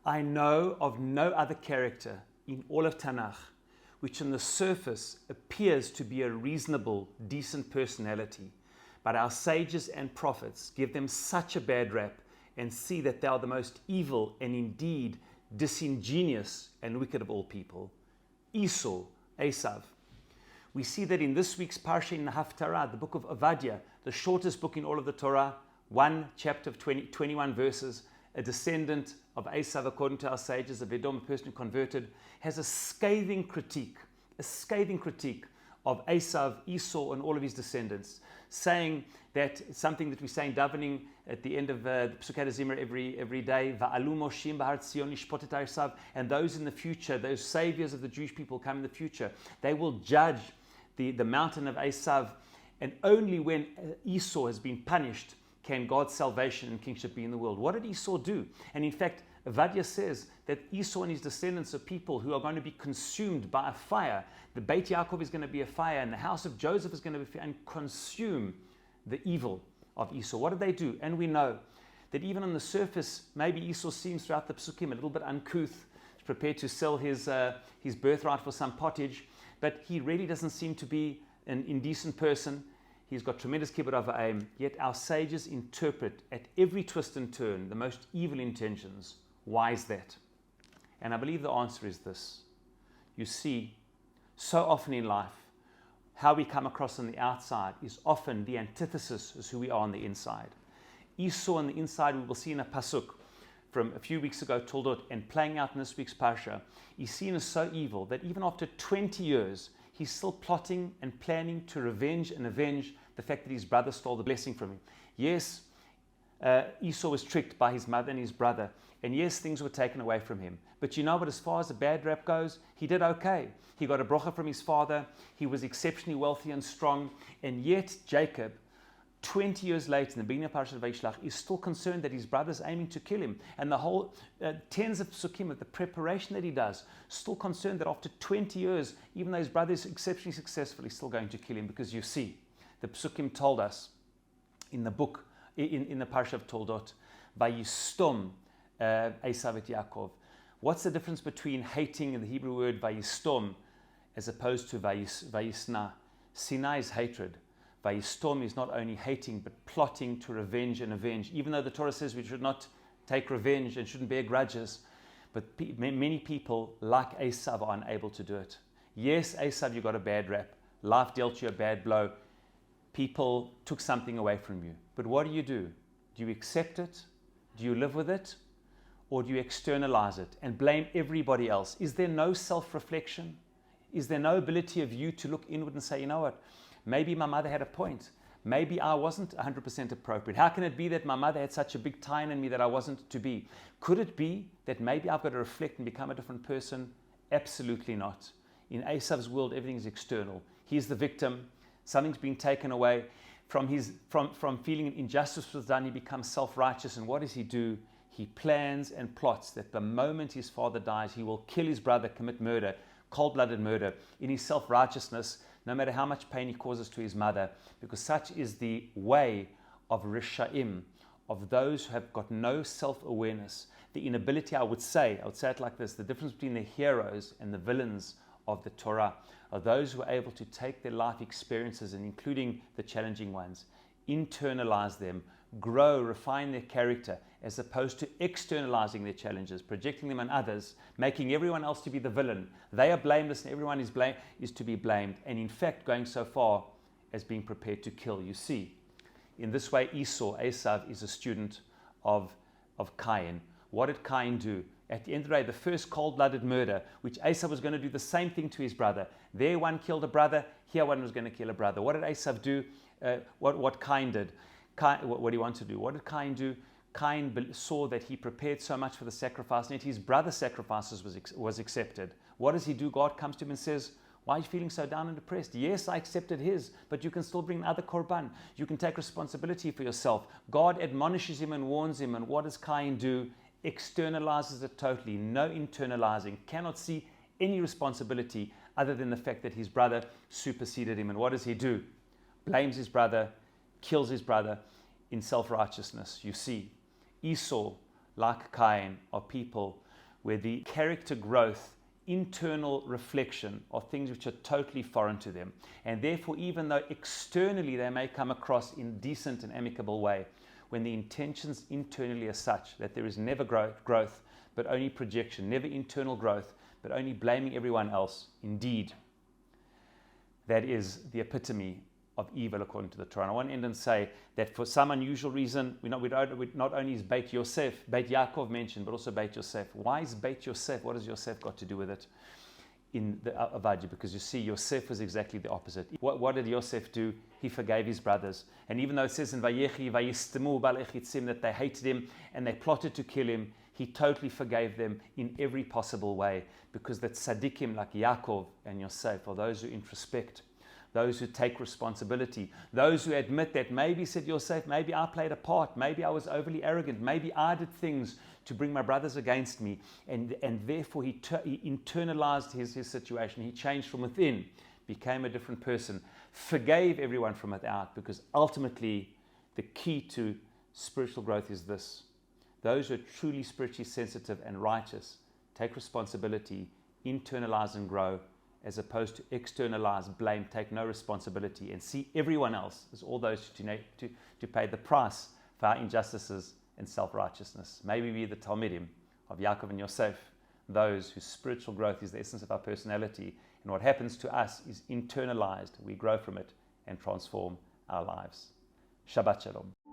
I know of no other character in all of Tanakh which on the surface appears to be a reasonable, decent personality, but our sages and prophets give them such a bad rap and see that they are the most evil and indeed disingenuous and wicked of all people. Esau, Eisav. We see that in this week's Parsha in the Haftarah, the book of Avadia, the shortest book in all of the Torah, one chapter of 21 verses, a descendant of Eisav, according to our sages, a Vedom, a person who converted, has a scathing critique of Eisav, Esau, and all of his descendants, saying that something that we say in davening at the end of the Pesukei Zimra every day, Va'alu Moshim B'Har Tzion Lishpot et Eisav, and those in the future, those saviors of the Jewish people come in the future, they will judge the mountain of Eisav, and only when Esau has been punished can God's salvation and kingship be in the world. What did Esau do? And in fact, Avadia says that Esau and his descendants are people who are going to be consumed by a fire. The Beit Yaakov is going to be a fire, and the house of Joseph is going to be fire, and consume the evil of Esau. What did they do? And we know that even on the surface, maybe Esau seems throughout the Psukim a little bit uncouth, prepared to sell his birthright for some pottage, but he really doesn't seem to be an indecent person. He's got tremendous kibbud aim, yet our sages interpret at every twist and turn the most evil intentions. Why is that? And I believe the answer is this. You see, so often in life, how we come across on the outside is often the antithesis of who we are on the inside. Esau on the inside, we will see in a pasuk from a few weeks ago, Toldot, and playing out in this week's Parsha, is seen as so evil that even after 20 years, he's still plotting and planning to revenge and avenge the fact that his brother stole the blessing from him. Yes, Esau was tricked by his mother and his brother, and yes, things were taken away from him. But you know what, as far as the bad rap goes, he did okay. He got a bracha from his father, he was exceptionally wealthy and strong, and yet Jacob, 20 years later, in the beginning of Parashat Vayishlach, is still concerned that his brother's aiming to kill him. And the whole tens of psukim of the preparation that he does, still concerned that after 20 years, even though his brother is exceptionally successful, he's still going to kill him. Because you see, the psukim told us in the book, in the Parsha of Toldot, Vayistom Eisav et Yaakov. What's the difference between hating in the Hebrew word Vayistom as opposed to Vayisna? Sinai is hatred. Vayistom is not only hating, but plotting to revenge and avenge. Even though the Torah says we should not take revenge and shouldn't bear grudges, but many people, like Eisav, are unable to do it. Yes, Eisav, you got a bad rap. Life dealt you a bad blow. People took something away from you. But what do? Do you accept it? Do you live with it? Or do you externalize it and blame everybody else? Is there no self-reflection? Is there no ability of you to look inward and say, you know what? Maybe my mother had a point. Maybe I wasn't 100% appropriate. How can it be that my mother had such a big tie in me that I wasn't to be? Could it be that maybe I've got to reflect and become a different person? Absolutely not. In Esav's world, everything is external. He's the victim. Something's been taken away. From feeling injustice was done, he becomes self-righteous. And what does he do? He plans and plots that the moment his father dies, he will kill his brother, commit murder, cold-blooded murder, in his self-righteousness, no matter how much pain he causes to his mother, because such is the way of Rishaim, of those who have got no self-awareness. The inability, I would say it like this, the difference between the heroes and the villains of the Torah are those who are able to take their life experiences, and including the challenging ones, internalize them, grow, refine their character, as opposed to externalizing their challenges, projecting them on others, making everyone else to be the villain. They are blameless and everyone is to be blamed, and in fact going so far as being prepared to kill. You see, in this way Esau, Eisav, is a student of Cain. What did Cain do? At the end of the day, the first cold-blooded murder, which Eisav was going to do the same thing to his brother. There one killed a brother, here one was going to kill a brother. What did Eisav do? What Cain did? What do you want to do? What did Cain do? Cain saw that he prepared so much for the sacrifice, and yet his brother's sacrifices was accepted. What does he do? God comes to him and says, why are you feeling so down and depressed? Yes, I accepted his, but you can still bring other korban. You can take responsibility for yourself. God admonishes him and warns him, and what does Cain do? Externalizes it totally. No internalizing. Cannot see any responsibility other than the fact that his brother superseded him. And what does he do? Blames his brother, kills his brother in self-righteousness. You see, Esau, like Cain, are people where the character growth, internal reflection are things which are totally foreign to them. And therefore, even though externally they may come across in a decent and amicable way, when the intentions internally are such that there is never growth, but only projection, never internal growth, but only blaming everyone else, indeed, that is the epitome of evil according to the Torah. And I want to end and say that for some unusual reason, not only is Beit Yosef, Beit Yaakov mentioned, but also Beit Yosef. Why is Beit Yosef? What has Yosef got to do with it in the Avaji? Because you see, Yosef was exactly the opposite. What did Yosef do? He forgave his brothers. And even though it says in Vayechi, Vayistemu bal echitzim, that they hated him and they plotted to kill him, he totally forgave them in every possible way, because that tzaddikim like Yaakov and Yosef are those who introspect, those who take responsibility, those who admit that maybe, said Yosef, maybe I played a part, maybe I was overly arrogant, maybe I did things to bring my brothers against me, and therefore he internalized his situation. He changed from within, became a different person, forgave everyone from without, because ultimately the key to spiritual growth is this. Those who are truly spiritually sensitive and righteous take responsibility, internalize and grow, as opposed to externalize, blame, take no responsibility, and see everyone else as all those to pay the price for our injustices and self-righteousness. May we be the Talmidim of Yaakov and Yosef, those whose spiritual growth is the essence of our personality, and what happens to us is internalized. We grow from it and transform our lives. Shabbat Shalom.